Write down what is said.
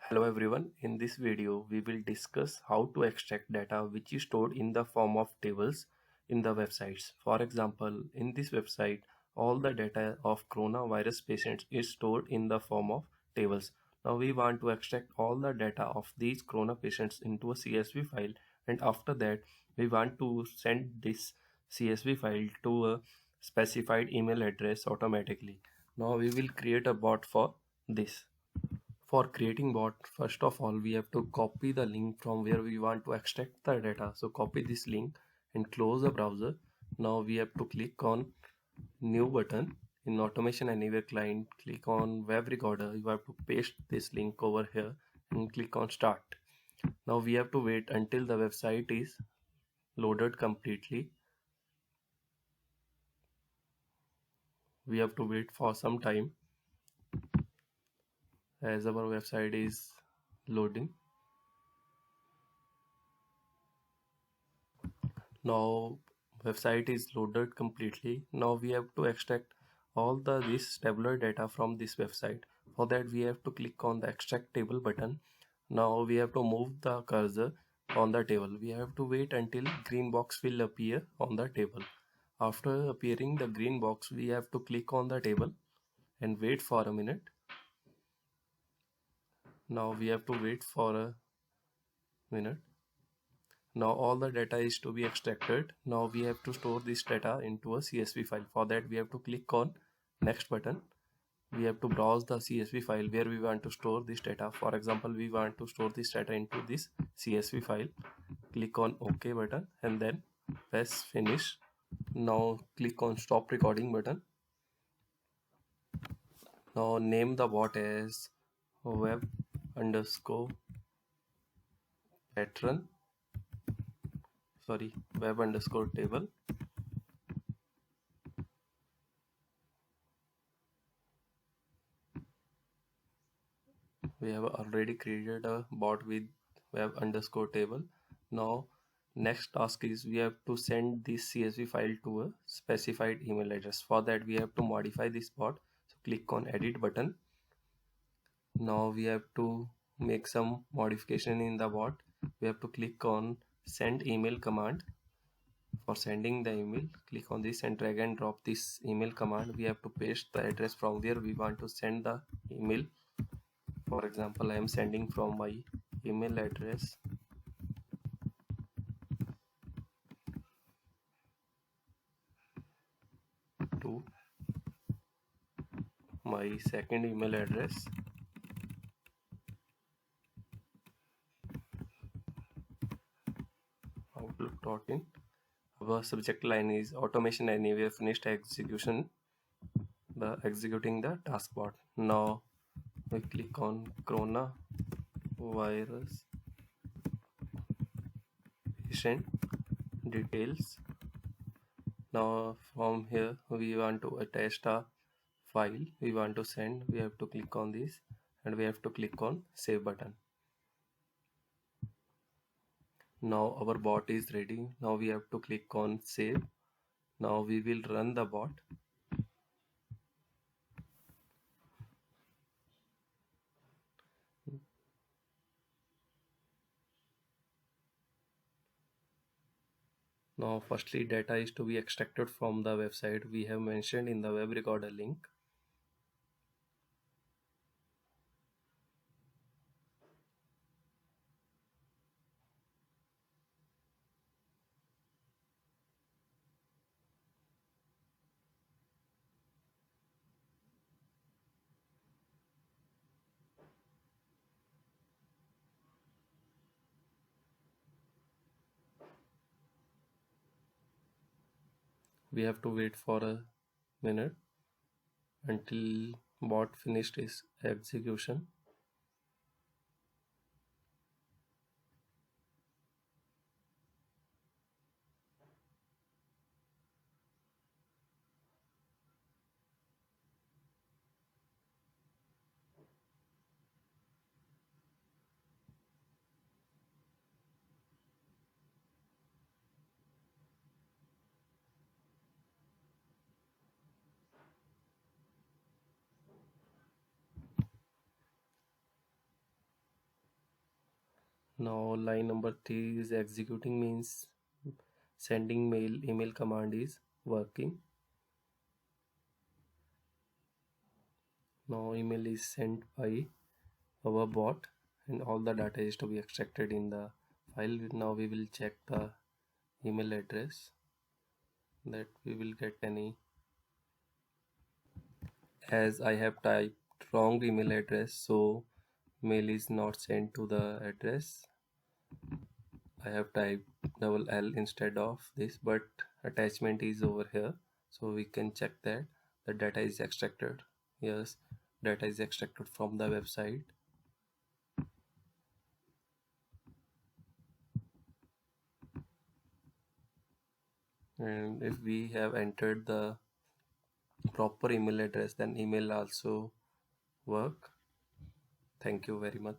Hello everyone, in this video we will discuss how to extract data which is stored in the form of tables in the websites. For example, in this website all the data of coronavirus patients is stored in the form of tables. Now we want to extract all the data of these corona patients into a CSV file, and after that we want to send this CSV file to a specified email address automatically. Now we will create a bot for this. For creating bot, first of all we have to copy the link from where we want to extract the data. So copy this link and close the browser. Now we have to click on new button in Automation Anywhere client. Click on web recorder. You have to paste this link over here and click on start. Now we have to wait until the website is loaded completely. We have to wait for some time as our website is loading. Now website is loaded completely. Now we have to extract all this tabular data from this website. For that we have to click on the extract table button. Now we have to move the cursor on the table. We have to wait until green box will appear on the table. After appearing the green box, we have to click on the table and wait for a minute. Now we have to wait for a minute. Now all the data is to be extracted. Now we have to store this data into a CSV file. For that we have to click on next button. We have to browse the CSV file where we want to store this data. For example, we want to store this data into this CSV file. Click on OK button and then press finish. Now click on stop recording button. Now name the bot as web underscore patron, web underscore table. We have already created a bot with web underscore table. Now next task is we have to send this CSV file to a specified email address. For that we have to modify this bot. So click on edit button. Now we have to make some modification in the bot. We have to click on send email command. For sending the email, click on this and drag and drop this email command. We have to paste the address from where we want to send the email. For example, I am sending from my email address to my second email address. Outlook.in. Our subject line is Automation Anywhere finished execution. Executing the task bot. Now we click on coronavirus patient details. Now from here we want to attach the file we want to send. We have to click on this and we have to click on save button. Now our bot is ready. Now we have to click on save. Now we will run the bot. Now firstly data is to be extracted from the website we have mentioned in the web recorder link. We have to wait for a minute until bot finished its execution. Now line number 3 is executing, means sending mail. Email command is working. Now email is sent by our bot and all the data is to be extracted in the file. Now we will check the email address that we will get any, as I have typed wrong email address, so mail is not sent to the address. I have typed double L instead of this, but attachment is over here, so we can check that the data is extracted. Yes, data is extracted from the website. And if we have entered the proper email address, then email also work. Thank you very much.